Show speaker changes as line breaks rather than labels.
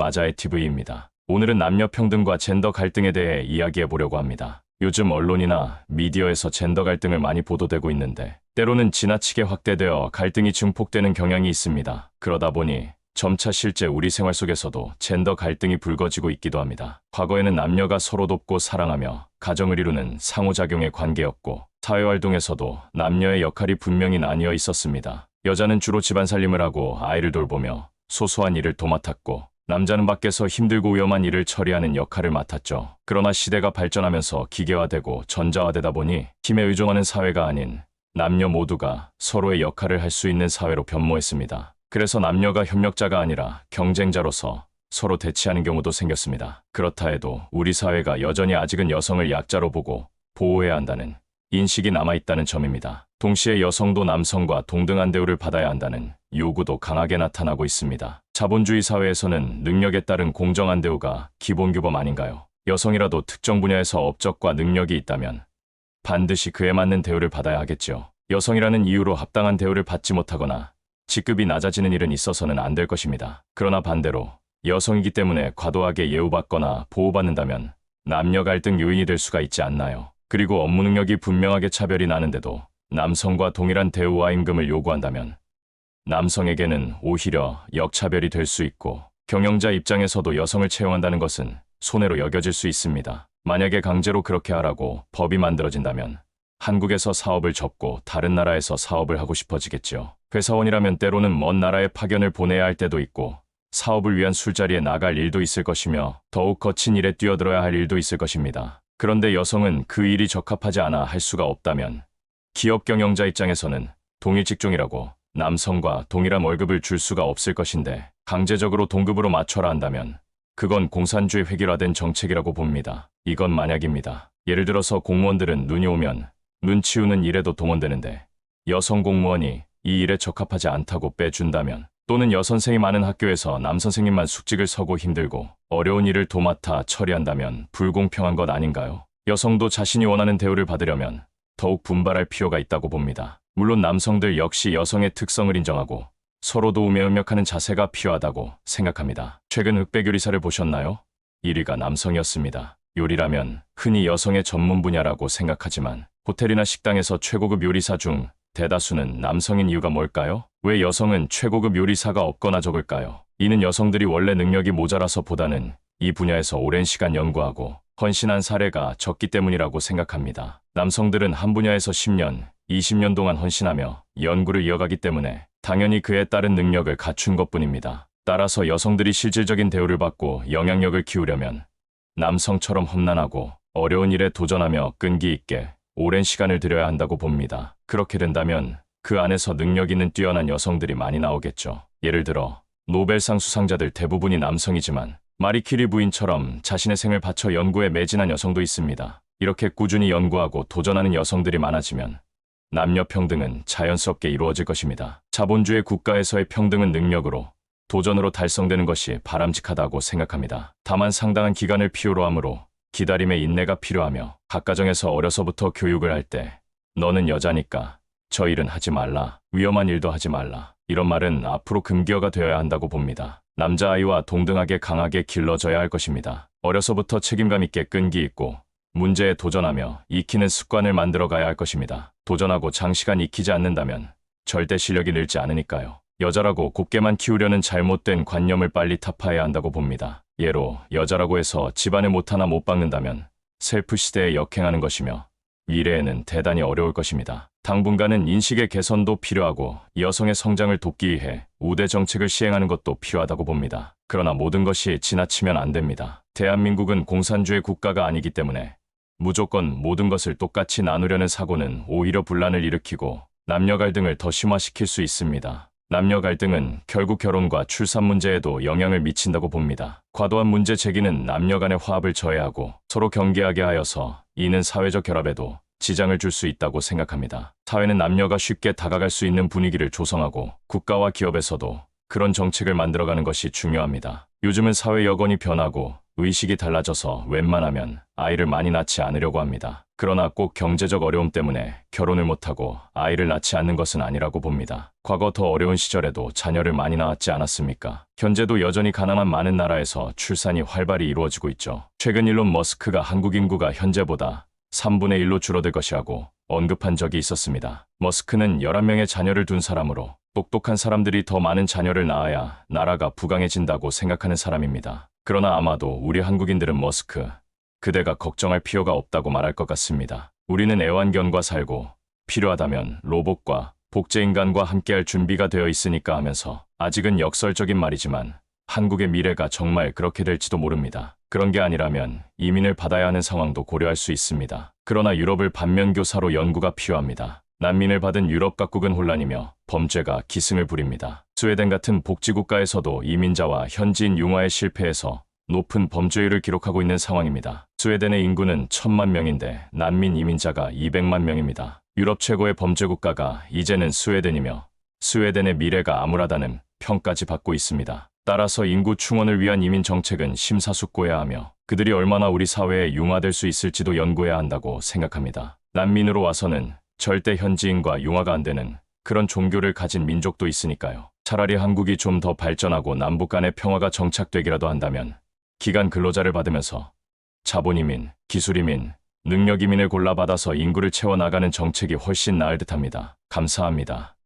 마자의 TV입니다. 오늘은 남녀 평등과 젠더 갈등에 대해 이야기해 보려고 합니다. 요즘 언론이나 미디어에서 젠더 갈등을 많이 보도되고 있는데 때로는 지나치게 확대되어 갈등이 증폭되는 경향이 있습니다. 그러다 보니 점차 실제 우리 생활 속에서도 젠더 갈등이 불거지고 있기도 합니다. 과거에는 남녀가 서로 돕고 사랑하며 가정을 이루는 상호작용의 관계였고 사회활동에서도 남녀의 역할이 분명히 나뉘어 있었습니다. 여자는 주로 집안살림을 하고 아이를 돌보며 소소한 일을 도맡았고 남자는 밖에서 힘들고 위험한 일을 처리하는 역할을 맡았죠. 그러나 시대가 발전하면서 기계화되고 전자화되다 보니 힘에 의존하는 사회가 아닌 남녀 모두가 서로의 역할을 할 수 있는 사회로 변모했습니다. 그래서 남녀가 협력자가 아니라 경쟁자로서 서로 대치하는 경우도 생겼습니다. 그렇다 해도 우리 사회가 여전히 아직은 여성을 약자로 보고 보호해야 한다는 인식이 남아있다는 점입니다. 동시에 여성도 남성과 동등한 대우를 받아야 한다는 요구도 강하게 나타나고 있습니다. 자본주의 사회에서는 능력에 따른 공정한 대우가 기본 규범 아닌가요? 여성이라도 특정 분야에서 업적과 능력이 있다면 반드시 그에 맞는 대우를 받아야 하겠죠. 여성이라는 이유로 합당한 대우를 받지 못하거나 직급이 낮아지는 일은 있어서는 안 될 것입니다. 그러나 반대로 여성이기 때문에 과도하게 예우받거나 보호받는다면 남녀 갈등 요인이 될 수가 있지 않나요? 그리고 업무 능력이 분명하게 차별이 나는데도 남성과 동일한 대우와 임금을 요구한다면 남성에게는 오히려 역차별이 될 수 있고 경영자 입장에서도 여성을 채용한다는 것은 손해로 여겨질 수 있습니다. 만약에 강제로 그렇게 하라고 법이 만들어진다면 한국에서 사업을 접고 다른 나라에서 사업을 하고 싶어지겠죠. 회사원이라면 때로는 먼 나라에 파견을 보내야 할 때도 있고 사업을 위한 술자리에 나갈 일도 있을 것이며 더욱 거친 일에 뛰어들어야 할 일도 있을 것입니다. 그런데 여성은 그 일이 적합하지 않아 할 수가 없다면 기업 경영자 입장에서는 동일 직종이라고 남성과 동일한 월급을 줄 수가 없을 것인데 강제적으로 동급으로 맞춰라 한다면 그건 공산주의 획일화된 정책이라고 봅니다. 이건 만약입니다. 예를 들어서 공무원들은 눈이 오면 눈 치우는 일에도 동원되는데 여성 공무원이 이 일에 적합하지 않다고 빼준다면 또는 여선생이 많은 학교에서 남선생님만 숙직을 서고 힘들고 어려운 일을 도맡아 처리한다면 불공평한 것 아닌가요? 여성도 자신이 원하는 대우를 받으려면 더욱 분발할 필요가 있다고 봅니다. 물론 남성들 역시 여성의 특성을 인정하고 서로 도우며 협력하는 자세가 필요하다고 생각합니다. 최근 흑백 요리사를 보셨나요? 1위가 남성이었습니다. 요리라면 흔히 여성의 전문 분야라고 생각하지만 호텔이나 식당에서 최고급 요리사 중 대다수는 남성인 이유가 뭘까요? 왜 여성은 최고급 요리사가 없거나 적을까요? 이는 여성들이 원래 능력이 모자라서 보다는 이 분야에서 오랜 시간 연구하고 헌신한 사례가 적기 때문이라고 생각합니다. 남성들은 한 분야에서 10년, 20년 동안 헌신하며 연구를 이어가기 때문에 당연히 그에 따른 능력을 갖춘 것뿐입니다. 따라서 여성들이 실질적인 대우를 받고 영향력을 키우려면 남성처럼 험난하고 어려운 일에 도전하며 끈기 있게 오랜 시간을 들여야 한다고 봅니다. 그렇게 된다면 그 안에서 능력 있는 뛰어난 여성들이 많이 나오겠죠. 예를 들어 노벨상 수상자들 대부분이 남성이지만 마리 퀴리 부인처럼 자신의 생을 바쳐 연구에 매진한 여성도 있습니다. 이렇게 꾸준히 연구하고 도전하는 여성들이 많아지면 남녀 평등은 자연스럽게 이루어질 것입니다. 자본주의 국가에서의 평등은 능력으로, 도전으로 달성되는 것이 바람직하다고 생각합니다. 다만 상당한 기간을 필요로 하므로 기다림의 인내가 필요하며 각 가정에서 어려서부터 교육을 할 때 너는 여자니까 저 일은 하지 말라, 위험한 일도 하지 말라, 이런 말은 앞으로 금기어가 되어야 한다고 봅니다. 남자아이와 동등하게 강하게 길러져야 할 것입니다. 어려서부터 책임감 있게 끈기 있고 문제에 도전하며 익히는 습관을 만들어 가야 할 것입니다. 도전하고 장시간 익히지 않는다면 절대 실력이 늘지 않으니까요. 여자라고 곱게만 키우려는 잘못된 관념을 빨리 타파해야 한다고 봅니다. 예로 여자라고 해서 집안에 못 하나 못 박는다면 셀프 시대에 역행하는 것이며 미래에는 대단히 어려울 것입니다. 당분간은 인식의 개선도 필요하고 여성의 성장을 돕기 위해 우대 정책을 시행하는 것도 필요하다고 봅니다. 그러나 모든 것이 지나치면 안 됩니다. 대한민국은 공산주의 국가가 아니기 때문에 무조건 모든 것을 똑같이 나누려는 사고는 오히려 분란을 일으키고 남녀 갈등을 더 심화시킬 수 있습니다. 남녀 갈등은 결국 결혼과 출산 문제에도 영향을 미친다고 봅니다. 과도한 문제 제기는 남녀 간의 화합을 저해하고 서로 경계하게 하여서 이는 사회적 결합에도 지장을 줄 수 있다고 생각합니다. 사회는 남녀가 쉽게 다가갈 수 있는 분위기를 조성하고 국가와 기업에서도 그런 정책을 만들어가는 것이 중요합니다. 요즘은 사회 여건이 변하고 의식이 달라져서 웬만하면 아이를 많이 낳지 않으려고 합니다. 그러나 꼭 경제적 어려움 때문에 결혼을 못하고 아이를 낳지 않는 것은 아니라고 봅니다. 과거 더 어려운 시절에도 자녀를 많이 낳았지 않았습니까? 현재도 여전히 가난한 많은 나라에서 출산이 활발히 이루어지고 있죠. 최근 일론 머스크가 한국 인구가 현재보다 3분의 1로 줄어들 것이라고 언급한 적이 있었습니다. 머스크는 11명의 자녀를 둔 사람으로 똑똑한 사람들이 더 많은 자녀를 낳아야 나라가 부강해진다고 생각하는 사람입니다. 그러나 아마도 우리 한국인들은 머스크, 그대가 걱정할 필요가 없다고 말할 것 같습니다. 우리는 애완견과 살고 필요하다면 로봇과 복제인간과 함께할 준비가 되어 있으니까 하면서 아직은 역설적인 말이지만 한국의 미래가 정말 그렇게 될지도 모릅니다. 그런 게 아니라면 이민을 받아야 하는 상황도 고려할 수 있습니다. 그러나 유럽을 반면교사로 연구가 필요합니다. 난민을 받은 유럽 각국은 혼란이며 범죄가 기승을 부립니다. 스웨덴 같은 복지국가에서도 이민자와 현지인 융화에 실패해서 높은 범죄율을 기록하고 있는 상황입니다. 스웨덴의 인구는 1000만 명인데 난민 이민자가 200만 명입니다. 유럽 최고의 범죄국가가 이제는 스웨덴이며 스웨덴의 미래가 암울하다는 평까지 받고 있습니다. 따라서 인구 충원을 위한 이민 정책은 심사숙고해야 하며 그들이 얼마나 우리 사회에 융화될 수 있을지도 연구해야 한다고 생각합니다. 난민으로 와서는 절대 현지인과 융화가 안 되는 그런 종교를 가진 민족도 있으니까요. 차라리 한국이 좀 더 발전하고 남북 간의 평화가 정착되기라도 한다면 기간 근로자를 받으면서 자본이민, 기술이민, 능력이민을 골라받아서 인구를 채워나가는 정책이 훨씬 나을 듯합니다. 감사합니다.